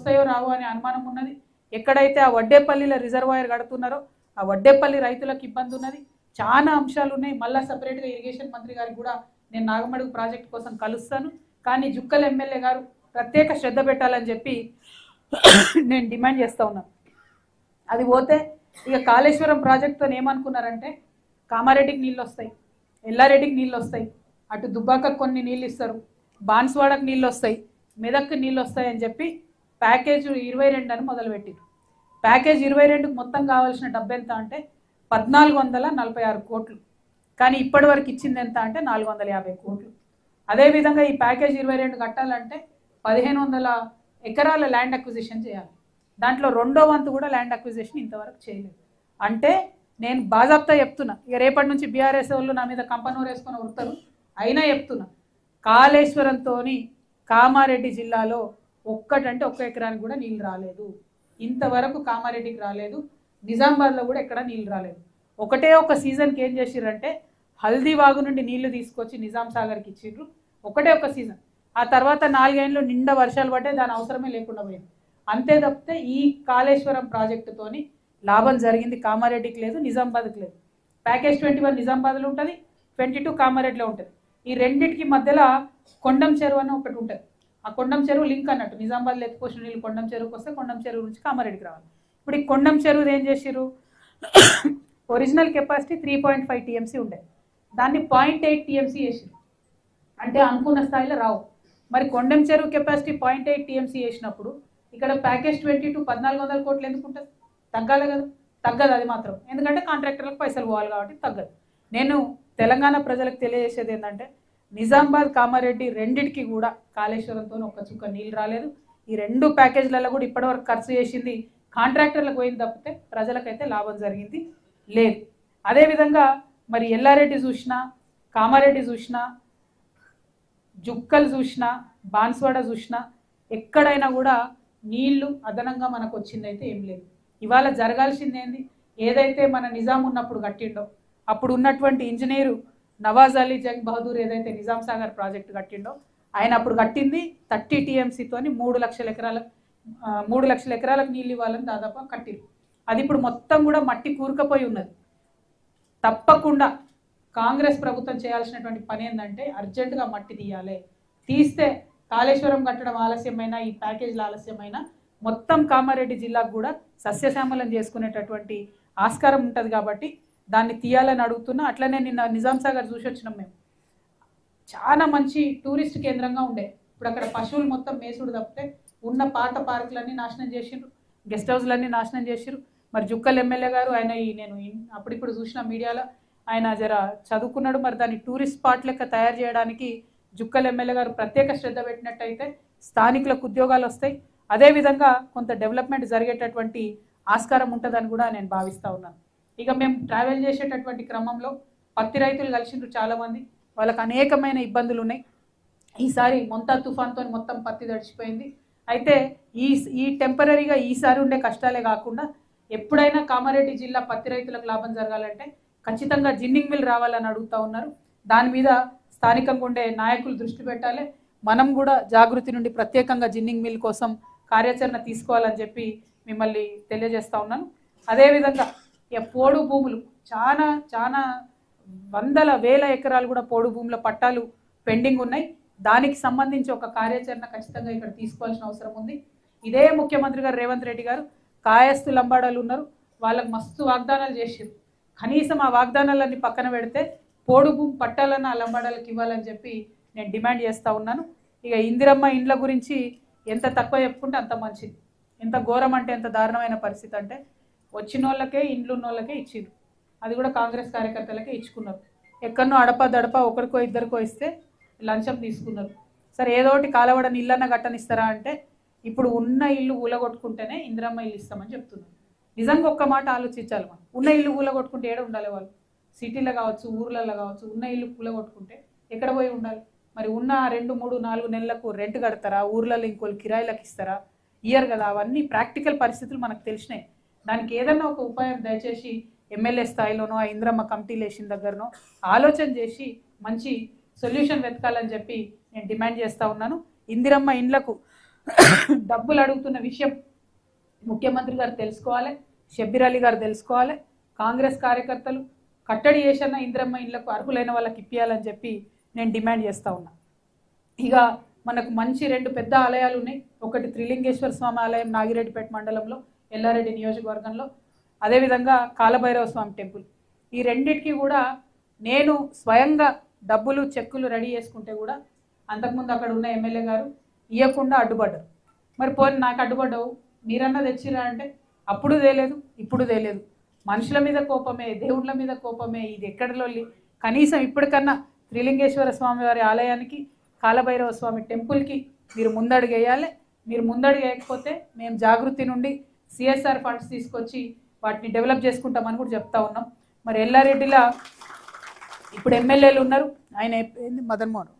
వస్తాయో రావో అనే అనుమానం ఉన్నది. ఎక్కడైతే ఆ వడ్డేపల్లిలో రిజర్వాయర్ కడుతున్నారో ఆ వడ్డేపల్లి రైతులకు ఇబ్బంది ఉన్నది. చాలా అంశాలు ఉన్నాయి. మళ్ళీ సపరేట్గా ఇరిగేషన్ మంత్రి గారికి కూడా నేను నాగమడుగు ప్రాజెక్ట్ కోసం కలుస్తాను. కానీ జుక్కల్ ఎమ్మెల్యే గారు ప్రత్యేక శ్రద్ధ పెట్టాలని చెప్పి నేను డిమాండ్ చేస్తూ ఉన్నాను. అది పోతే ఇక కాళేశ్వరం ప్రాజెక్టుతో ఏమనుకున్నారంటే కామారెడ్డికి నీళ్ళు వస్తాయి, ఎల్లారెడ్డికి నీళ్ళు వస్తాయి, అటు దుబ్బాకకు కొన్ని నీళ్ళు ఇస్తారు, బాన్స్వాడకు నీళ్ళు వస్తాయి, మెదక్కి నీళ్ళు వస్తాయని చెప్పి ప్యాకేజ్ 22 అని మొదలుపెట్టారు. ప్యాకేజ్ 22కు మొత్తం కావాల్సిన డబ్బు ఎంత అంటే 1446 కోట్లు. కానీ ఇప్పటి వరకు ఇచ్చింది ఎంత అంటే 450 కోట్లు. అదేవిధంగా ఈ ప్యాకేజ్ 22 కట్టాలంటే 1500 ఎకరాల ల్యాండ్ అక్విజిషన్ చేయాలి. దాంట్లో 2వ వంతు కూడా ల్యాండ్ అక్విజిషన్ ఇంతవరకు చేయలేదు. అంటే నేను బాజాప్తా చెప్తున్నా, ఇక రేపటి నుంచి బీఆర్ఎస్ వాళ్ళు నా మీద కంపనూరు వేసుకొని ఉడతారు. అయినా చెప్తున్నా, కాళేశ్వరంతో కామారెడ్డి జిల్లాలో ఒక్కటంటే ఒక్క ఎకరానికి కూడా నీళ్ళు రాలేదు. ఇంతవరకు కామారెడ్డికి రాలేదు, నిజామాబాద్లో కూడా ఎక్కడ నీళ్ళు రాలేదు. ఒకటే ఒక సీజన్కి ఏం చేసిర్రంటే హల్దీ వాగు నుండి నీళ్లు తీసుకొచ్చి నిజాం సాగర్కి ఇచ్చిర్రు. ఒకటే ఒక సీజన్. ఆ తర్వాత 4 ఏళ్ళు నిండా వర్షాలు పడ్డాయి, దాని అవసరమే లేకుండా పోయింది. అంతే తప్పితే ఈ కాళేశ్వరం ప్రాజెక్టుతోని లాభం జరిగింది కామారెడ్డికి లేదు, నిజామాబాద్కి లేదు. ప్యాకేజ్ 21 నిజామాబాద్లో ఉంటుంది, 22 కామారెడ్డిలో ఉంటుంది. ఈ రెండింటికి మధ్యలో కొండం చెరువు అని ఒకటి ఉంటుంది. ఆ కొండం చెరువు లింక్ అన్నట్టు, నిజామాబాద్లో ఎత్తుకోసిన నీళ్ళు కొండం చెరువుకి వస్తే కొండం చెరువు నుంచి కామారెడ్డికి రావాలి. ఇప్పుడు ఈ కొండం చెరువు ఏం చేసిర్రు, ఒరిజినల్ కెపాసిటీ 3.5 TMC ఉండే, దాన్ని 0.8 TMC చేసిర్రు. అంటే అనుకున్న స్థాయిలో రావు. మరి కొండం చెరువు కెపాసిటీ 0.8 TMC చేసినప్పుడు ఇక్కడ ప్యాకేజ్ 22 1400 కోట్లు ఎందుకు ఉంటుంది? తగ్గాలి కదా, తగ్గదు అది మాత్రం. ఎందుకంటే కాంట్రాక్టర్లకు పైసలు పోవాలి కాబట్టి తగ్గదు. నేను తెలంగాణ ప్రజలకు తెలియజేసేది ఏంటంటే నిజామాబాద్ కామారెడ్డి రెండింటికి కూడా కాళేశ్వరంతో ఒక్క చుక్క నీళ్ళు రాలేదు. ఈ 2 ప్యాకేజ్లలో కూడా ఇప్పటివరకు ఖర్చు చేసింది కాంట్రాక్టర్లకు పోయింది తప్పితే ప్రజలకైతే లాభం జరిగింది లేదు. అదేవిధంగా మరి ఎల్లారెడ్డి చూసినా, కామారెడ్డి చూసినా, జుక్కలు చూసినా, బాన్స్వాడ చూసినా ఎక్కడైనా కూడా నీళ్లు అదనంగా మనకు వచ్చిందైతే ఏం లేదు. ఇవాళ జరగాల్సింది ఏంది, ఏదైతే మన నిజాం ఉన్నప్పుడు కట్టిండో, అప్పుడు ఉన్నటువంటి ఇంజనీరు నవాజ్ అలీ జంగ్ బహదూర్ ఏదైతే నిజాం సాగర్ ప్రాజెక్టు కట్టిండో, ఆయన అప్పుడు కట్టింది 30 TMCతోని 3 లక్షల ఎకరాలకు నీళ్ళు ఇవ్వాలని దాదాపు కట్టిరు. అది ఇప్పుడు మొత్తం కూడా మట్టి కూరుకపోయి ఉన్నది. తప్పకుండా కాంగ్రెస్ ప్రభుత్వం చేయాల్సినటువంటి పని ఏంటంటే అర్జెంటుగా మట్టి తీయాలి. తీస్తే కాళేశ్వరం కట్టడం ఆలస్యమైన, ఈ ప్యాకేజీల ఆలస్యమైన మొత్తం కామారెడ్డి జిల్లాకు కూడా సస్యశ్యామలం చేసుకునేటటువంటి ఆస్కారం ఉంటుంది. కాబట్టి దాన్ని తీయాలని అడుగుతున్నా. అట్లనే నిన్న నిజాం సాగర్ చూసి వచ్చినాం మేము. చాలా మంచి టూరిస్ట్ కేంద్రంగా ఉండే, ఇప్పుడు అక్కడ పశువులు మొత్తం మేసుడు తప్పితే ఉన్న పాత పార్కులన్నీ నాశనం చేసిండ్రు, గెస్ట్ హౌస్లన్నీ నాశనం చేసిర్రు. మరి జుక్కల్ ఎమ్మెల్యే గారు ఆయన నేను అప్పుడిప్పుడు చూసిన మీడియాలో ఆయన జర చదువుకున్నాడు. మరి దాన్ని టూరిస్ట్ స్పాట్ లెక్క తయారు చేయడానికి జుక్కల్ ఎమ్మెల్యే గారు ప్రత్యేక శ్రద్ధ పెట్టినట్టయితే స్థానికులకు ఉద్యోగాలు వస్తాయి. అదేవిధంగా కొంత డెవలప్మెంట్ జరిగేటటువంటి ఆస్కారం ఉంటుందని కూడా నేను భావిస్తూ ఉన్నాను. ఇక మేము ట్రావెల్ చేసేటటువంటి క్రమంలో పత్తి రైతులు కలిసిండ్రు చాలామంది, వాళ్ళకు అనేకమైన ఇబ్బందులు ఉన్నాయి. ఈసారి మొంతా తుఫాన్తో మొత్తం పత్తి తడిచిపోయింది. అయితే ఈ టెంపరీగా ఈసారి ఉండే కష్టాలే కాకుండా ఎప్పుడైనా కామారెడ్డి జిల్లా పత్తి రైతులకు లాభం జరగాలంటే ఖచ్చితంగా జిన్నింగ్ మిల్ రావాలని అడుగుతూ ఉన్నారు. దాని మీద స్థానికంగా ఉండే నాయకులు దృష్టి పెట్టాలి. మనం కూడా జాగృతి నుండి ప్రత్యేకంగా జిన్నింగ్ మిల్ కోసం కార్యాచరణ తీసుకోవాలని చెప్పి మిమ్మల్ని తెలియజేస్తూ ఉన్నాను. అదేవిధంగా ఇక పోడు భూములు చాలా వందల వేల ఎకరాలు కూడా పోడు భూముల పట్టాలు పెండింగ్ ఉన్నాయి. దానికి సంబంధించి ఒక కార్యాచరణ ఖచ్చితంగా ఇక్కడ తీసుకోవాల్సిన అవసరం ఉంది. ఇదే ముఖ్యమంత్రి గారు రేవంత్ రెడ్డి గారు కాయస్థు లంబాడాలు ఉన్నారు, వాళ్ళకు మస్తు వాగ్దానాలు చేసారు. కనీసం ఆ వాగ్దానాలన్నీ పక్కన పెడితే పోడు భూమి పట్టాలన్న ఆ లంబాడాలకు ఇవ్వాలని చెప్పి నేను డిమాండ్ చేస్తూ ఉన్నాను. ఇక ఇందిరమ్మ ఇండ్ల గురించి ఎంత తక్కువ చెప్పుకుంటే అంత మంచిది. ఎంత ఘోరం అంటే ఎంత దారుణమైన పరిస్థితి అంటే వచ్చిన వాళ్ళకే, ఇండ్లు ఉన్న వాళ్ళకే ఇచ్చిండ్రు. అది కూడా కాంగ్రెస్ కార్యకర్తలకే ఇచ్చుకున్నారు. ఎక్కడనో అడప ఒకరికో ఇద్దరికో ఇస్తే లంచం తీసుకున్నారు. సరే ఏదోటి కాలవడని ఇల్లన్న గట్టనిస్తారా అంటే ఇప్పుడు ఉన్న ఇల్లు ఊలగొట్టుకుంటేనే ఇందిరమ్మ ఇల్లు ఇస్తామని చెప్తున్నారు. నిజంగా ఒక్క మాట ఆలోచించాలి. మనం ఉన్న ఇల్లు ఊలగొట్టుకుంటే ఏడ ఉండాలి? వాళ్ళు సిటీలో కావచ్చు, ఊర్లలో కావచ్చు, ఉన్న ఇల్లు కూలగొట్టుకుంటే ఎక్కడ పోయి ఉండాలి? మరి ఉన్న 2, 3, 4 నెలలకు రెంట్ కడతారా? ఊర్లలో ఇంకోళ్ళు కిరాయిలకు ఇస్తారా? ఇయర్ కదా. అవన్నీ ప్రాక్టికల్ పరిస్థితులు మనకు తెలిసినాయి. దానికి ఏదన్నా ఒక ఉపాయం దయచేసి ఎమ్మెల్యే స్థాయిలోనో ఆ ఇందిరమ్మ కమిటీలు వేసిన దగ్గరనో ఆలోచన చేసి మంచి సొల్యూషన్ వెతకాలని చెప్పి నేను డిమాండ్ చేస్తూ ఉన్నాను. ఇందిరమ్మ ఇండ్లకు డబ్బులు అడుగుతున్న విషయం ముఖ్యమంత్రి గారు తెలుసుకోవాలి, షబ్బీర్ అలీ గారు తెలుసుకోవాలి. కాంగ్రెస్ కార్యకర్తలు కట్టడి చేసిన ఇంద్రమ్మ ఇళ్లకు అర్హులైన వాళ్ళకి ఇప్పియాలని చెప్పి నేను డిమాండ్ చేస్తూ ఉన్నా. ఇక మనకు మంచి 2 పెద్ద ఆలయాలు ఉన్నాయి. ఒకటి త్రిలింగేశ్వర స్వామి ఆలయం నాగిరెడ్డిపేట మండలంలో ఎల్లారెడ్డి నియోజకవర్గంలో, అదేవిధంగా కాలభైరవ స్వామి టెంపుల్. ఈ రెండింటికి కూడా నేను స్వయంగా డబ్బులు చెక్కులు రెడీ చేసుకుంటే కూడా అంతకుముందు అక్కడ ఉన్న ఎమ్మెల్యే గారు ఇవ్వకుండా అడ్డుపడ్డారు. మరి పోనీ నాకు అడ్డుపడ్డావు, మీరన్నా తెచ్చిరా అంటే అప్పుడు తేలేదు, ఇప్పుడు తేలేదు. మనుషుల మీద కోపమే, దేవుళ్ళ మీద కోపమే, ఇది ఎక్కడిలో. కనీసం ఇప్పటికన్నా త్రిలింగేశ్వర స్వామి వారి ఆలయానికి, కాలభైరవ స్వామి టెంపుల్కి మీరు ముందడుగు వేయాలి. మీరు ముందడుగు వేయకపోతే మేము జాగృతి నుండి సిఎస్ఆర్ ఫండ్స్ తీసుకొచ్చి వాటిని డెవలప్ చేసుకుంటామని కూడా చెప్తా ఉన్నాం. మరి ఎల్లారెడ్డిలా ఇప్పుడు ఎమ్మెల్యేలు ఉన్నారు, ఆయన ఏంది మదన్ మోహన్,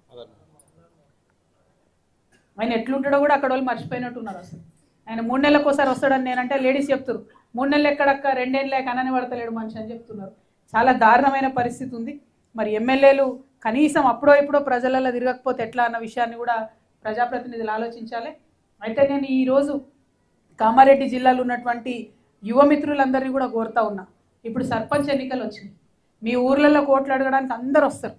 ఆయన ఎట్లుంటాడో కూడా అక్కడ వాళ్ళు మర్చిపోయినట్టున్నారు. అసలు ఆయన 3 నెలలకు ఒకసారి వస్తాడని నేనంటే లేడీస్ చెప్తారు, 3 నెలలు ఎక్కడక్క, 2 ఏళ్ళే కనని పడతలేడు మనిషి అని చెప్తున్నారు. చాలా దారుణమైన పరిస్థితి ఉంది. మరి ఎమ్మెల్యేలు కనీసం అప్పుడో ఇప్పుడో ప్రజలలో తిరగకపోతే ఎట్లా అన్న విషయాన్ని కూడా ప్రజాప్రతినిధులు ఆలోచించాలి. అయితే నేను ఈరోజు కామారెడ్డి జిల్లాలో ఉన్నటువంటి యువమిత్రులందరినీ కూడా కోరుతా ఉన్నా. ఇప్పుడు సర్పంచ్ ఎన్నికలు వచ్చినాయి, మీ ఊర్లలో ఓట్లు అడగడానికి అందరు వస్తారు.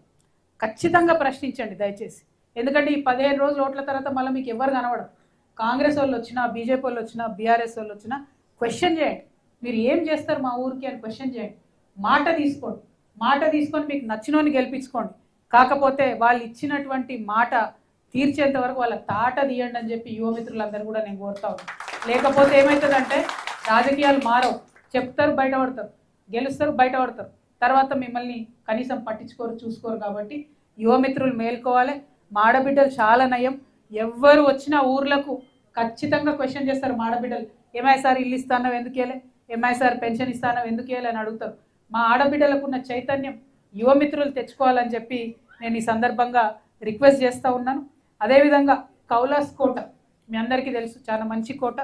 ఖచ్చితంగా ప్రశ్నించండి దయచేసి. ఎందుకంటే ఈ 15 రోజుల ఓట్ల తర్వాత మళ్ళీ మీకు ఎవరు కనబడరు. కాంగ్రెస్ వాళ్ళు వచ్చినా, బీజేపీ వాళ్ళు వచ్చినా, బీఆర్ఎస్ వాళ్ళు వచ్చినా క్వశ్చన్ చేయండి. మీరు ఏం చేస్తారు మా ఊరికి అని క్వశ్చన్ చేయండి. మాట తీసుకోండి, మాట తీసుకొని మీకు నచ్చినోని గెలిపించుకోండి. కాకపోతే వాళ్ళు ఇచ్చినటువంటి మాట తీర్చేంత వరకు వాళ్ళ తాట తీయండి అని చెప్పి యువమిత్రులందరూ కూడా నేను కోరుతా ఉన్నాను. లేకపోతే ఏమవుతుందంటే రాజకీయాలు మారవు, చెప్తారు బయటపడతారు, గెలుస్తారు బయటపడతారు, తర్వాత మిమ్మల్ని కనీసం పట్టించుకోరు, చూసుకోరు. కాబట్టి యువమిత్రులు మేల్కోవాలి. మాడబిడ్డలు చాలా నయం. ఎవ్వరు వచ్చినా ఊర్లకు ఖచ్చితంగా క్వశ్చన్ చేస్తారు మాడబిడ్డలు. ఏమై సార్ ఇల్లు ఇస్తానో ఎందుకు ఇవ్వలే, ఏమై సార్ పెన్షన్ ఇస్తానో ఎందుకు ఇవ్వలే అని అడుగుతారు. మా ఆడబిడ్డలకు ఉన్న చైతన్యం యువమిత్రులు తెచ్చుకోవాలని చెప్పి నేను ఈ సందర్భంగా రిక్వెస్ట్ చేస్తూ ఉన్నాను. అదేవిధంగా కౌలాస్ కోట మీ అందరికీ తెలుసు, చాలా మంచి కోట.